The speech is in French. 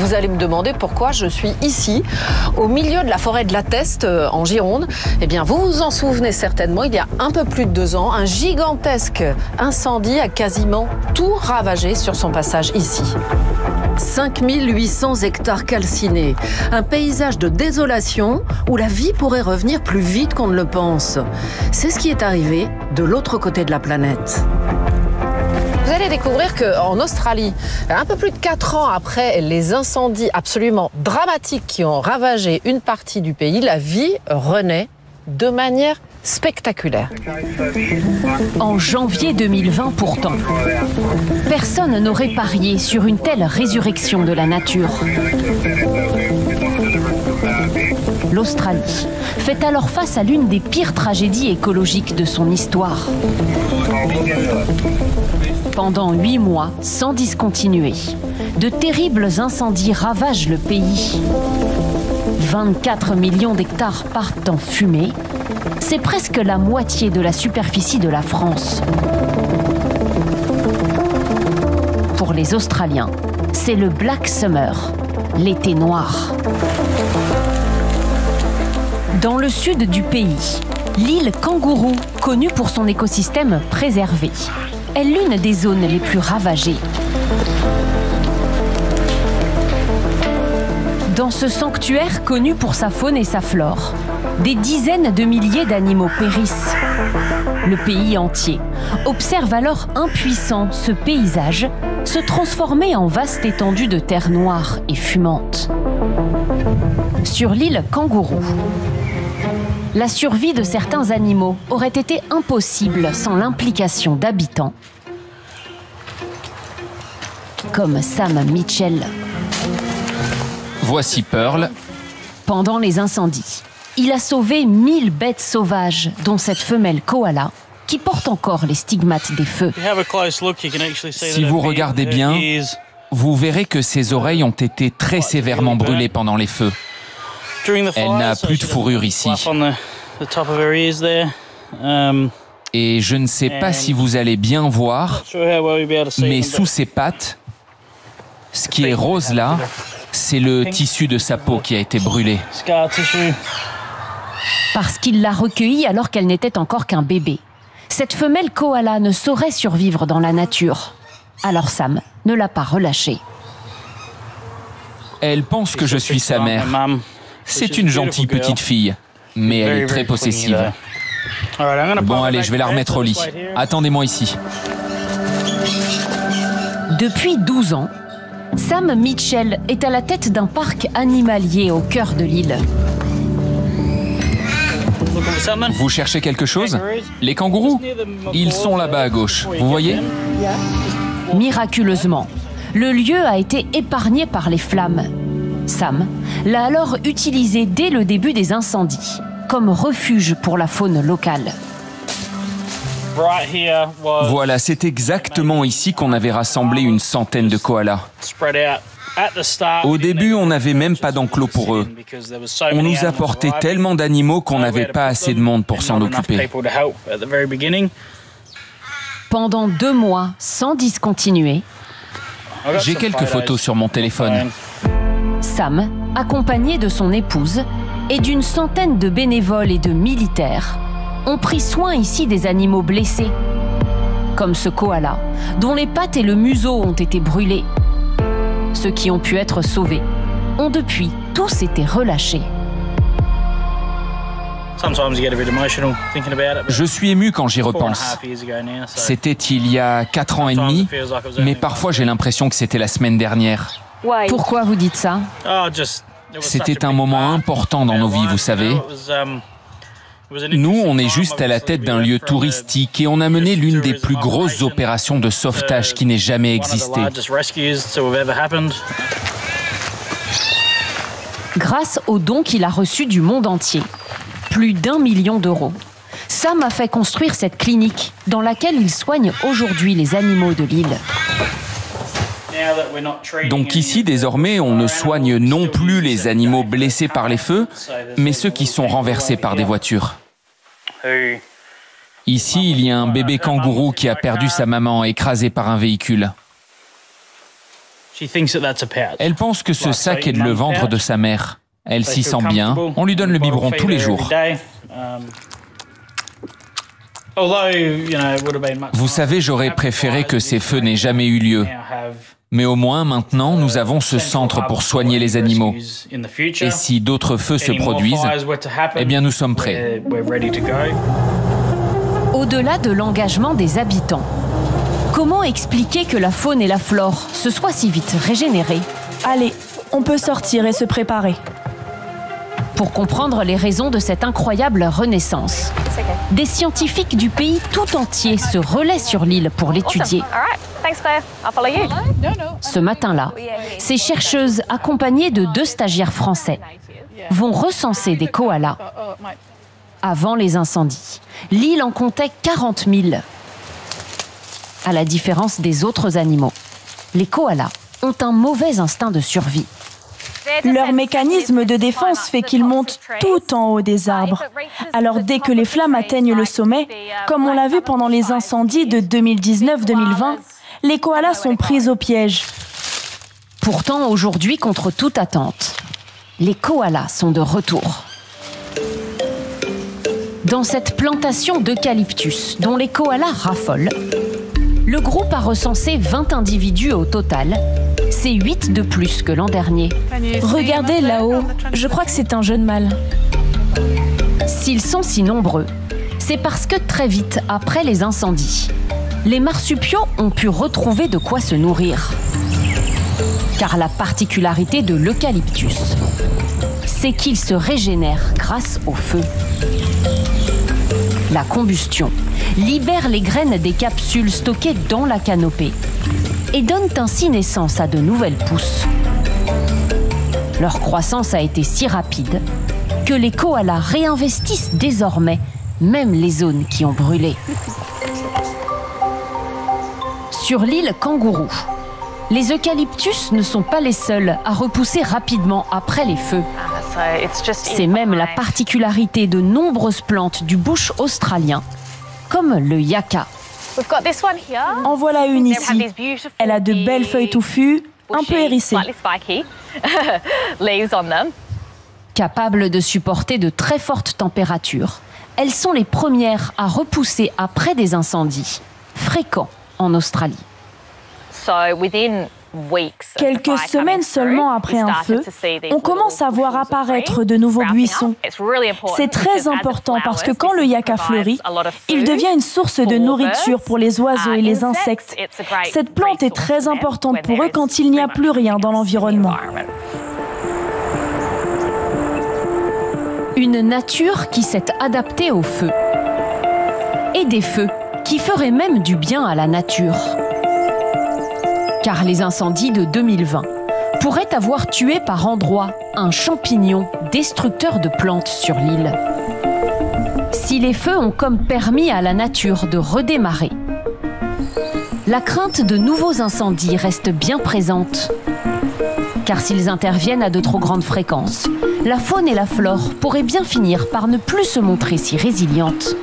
Vous allez me demander pourquoi je suis ici, au milieu de la forêt de la Teste, en Gironde. Eh bien, vous vous en souvenez certainement, il y a un peu plus de 2 ans, un gigantesque incendie a quasiment tout ravagé sur son passage ici. 5800 hectares calcinés, un paysage de désolation où la vie pourrait revenir plus vite qu'on ne le pense. C'est ce qui est arrivé de l'autre côté de la planète. Vous allez découvrir qu'en Australie, un peu plus de 4 ans après les incendies absolument dramatiques qui ont ravagé une partie du pays, la vie renaît de manière spectaculaire. En janvier 2020 pourtant, personne n'aurait parié sur une telle résurrection de la nature. L'Australie fait alors face à l'une des pires tragédies écologiques de son histoire. Pendant 8 mois, sans discontinuer, de terribles incendies ravagent le pays. 24 millions d'hectares partent en fumée. C'est presque la moitié de la superficie de la France. Pour les Australiens, c'est le Black Summer, l'été noir. Dans le sud du pays, l'île Kangourou, connue pour son écosystème préservé, est l'une des zones les plus ravagées. Dans ce sanctuaire connu pour sa faune et sa flore, des dizaines de milliers d'animaux périssent. Le pays entier observe alors impuissant ce paysage se transformer en vaste étendue de terre noire et fumante. Sur l'île Kangourou, la survie de certains animaux aurait été impossible sans l'implication d'habitants comme Sam Mitchell. Voici Pearl. Pendant les incendies, il a sauvé 1000 bêtes sauvages, dont cette femelle koala, qui porte encore les stigmates des feux. Si vous regardez bien, vous verrez que ses oreilles ont été très sévèrement brûlées pendant les feux. Elle n'a plus de fourrure ici. Et je ne sais pas si vous allez bien voir, mais sous ses pattes, ce qui est rose là, c'est le tissu de sa peau qui a été brûlé. Parce qu'il l'a recueillie alors qu'elle n'était encore qu'un bébé. Cette femelle koala ne saurait survivre dans la nature. Alors Sam ne l'a pas relâchée. Elle pense que je suis sa mère. C'est une gentille petite fille, mais elle est très possessive. Bon, allez, je vais la remettre au lit. Attendez-moi ici. Depuis 12 ans, Sam Mitchell est à la tête d'un parc animalier au cœur de l'île. Vous cherchez quelque chose? Les kangourous? Ils sont là-bas à gauche, vous voyez? Miraculeusement, le lieu a été épargné par les flammes. Sam l'a alors utilisé dès le début des incendies, comme refuge pour la faune locale. Voilà, c'est exactement ici qu'on avait rassemblé une centaine de koalas. Au début, on n'avait même pas d'enclos pour eux. On nous apportait tellement d'animaux qu'on n'avait pas assez de monde pour s'en occuper. Pendant 2 mois, sans discontinuer, j'ai quelques photos sur mon téléphone. Sam, accompagné de son épouse et d'une centaine de bénévoles et de militaires, ont pris soin ici des animaux blessés, comme ce koala, dont les pattes et le museau ont été brûlés. Ceux qui ont pu être sauvés ont depuis tous été relâchés. Je suis ému quand j'y repense. C'était il y a 4 ans et demi, mais parfois j'ai l'impression que c'était la semaine dernière. Pourquoi vous dites ça? C'était un moment important dans nos vies, vous savez. Nous, on est juste à la tête d'un lieu touristique et on a mené l'une des plus grosses opérations de sauvetage qui n'ait jamais existé. Grâce aux dons qu'il a reçus du monde entier, plus d'1 million d'euros, Sam a fait construire cette clinique dans laquelle il soigne aujourd'hui les animaux de l'île. Donc ici, désormais, on ne soigne non plus les animaux blessés par les feux, mais ceux qui sont renversés par des voitures. Ici, il y a un bébé kangourou qui a perdu sa maman écrasée par un véhicule. Elle pense que ce sac est de le ventre de sa mère. Elle s'y sent bien, on lui donne le biberon tous les jours. Vous savez, j'aurais préféré que ces feux n'aient jamais eu lieu. Mais au moins, maintenant, nous avons ce centre pour soigner les animaux. Et si d'autres feux se produisent, eh bien, nous sommes prêts. Au-delà de l'engagement des habitants, comment expliquer que la faune et la flore se soient si vite régénérées? Allez, on peut sortir et se préparer. Pour comprendre les raisons de cette incroyable renaissance, des scientifiques du pays tout entier se relaient sur l'île pour l'étudier. Ce matin-là, ces chercheuses, accompagnées de 2 stagiaires français, vont recenser des koalas. Avant les incendies, l'île en comptait 40 000. À la différence des autres animaux, les koalas ont un mauvais instinct de survie. Leur mécanisme de défense fait qu'ils montent tout en haut des arbres. Alors dès que les flammes atteignent le sommet, comme on l'a vu pendant les incendies de 2019-2020, les koalas sont pris au piège. Pourtant, aujourd'hui, contre toute attente, les koalas sont de retour. Dans cette plantation d'eucalyptus, dont les koalas raffolent, le groupe a recensé 20 individus au total. C'est 8 de plus que l'an dernier. Regardez là-haut, je crois que c'est un jeune mâle. S'ils sont si nombreux, c'est parce que très vite après les incendies, les marsupiaux ont pu retrouver de quoi se nourrir. Car la particularité de l'eucalyptus, c'est qu'il se régénère grâce au feu. La combustion libère les graines des capsules stockées dans la canopée et donne ainsi naissance à de nouvelles pousses. Leur croissance a été si rapide que les koalas réinvestissent désormais même les zones qui ont brûlé. Sur l'île Kangourou, les eucalyptus ne sont pas les seuls à repousser rapidement après les feux. C'est même la particularité de nombreuses plantes du bush australien, comme le yucca. En voilà une ici. Elle a de belles feuilles touffues, un peu hérissées. Capables de supporter de très fortes températures, elles sont les premières à repousser après des incendies, fréquents en Australie. Quelques semaines seulement après un feu, on commence à voir apparaître de nouveaux buissons. C'est très important parce que quand le yucca fleurit, il devient une source de nourriture pour les oiseaux et les insectes. Cette plante est très importante pour eux quand il n'y a plus rien dans l'environnement. Une nature qui s'est adaptée au feu. Et des feux qui feraient même du bien à la nature. Car les incendies de 2020 pourraient avoir tué par endroits un champignon destructeur de plantes sur l'île. Si les feux ont comme permis à la nature de redémarrer, la crainte de nouveaux incendies reste bien présente. Car s'ils interviennent à de trop grandes fréquences, la faune et la flore pourraient bien finir par ne plus se montrer si résilientes.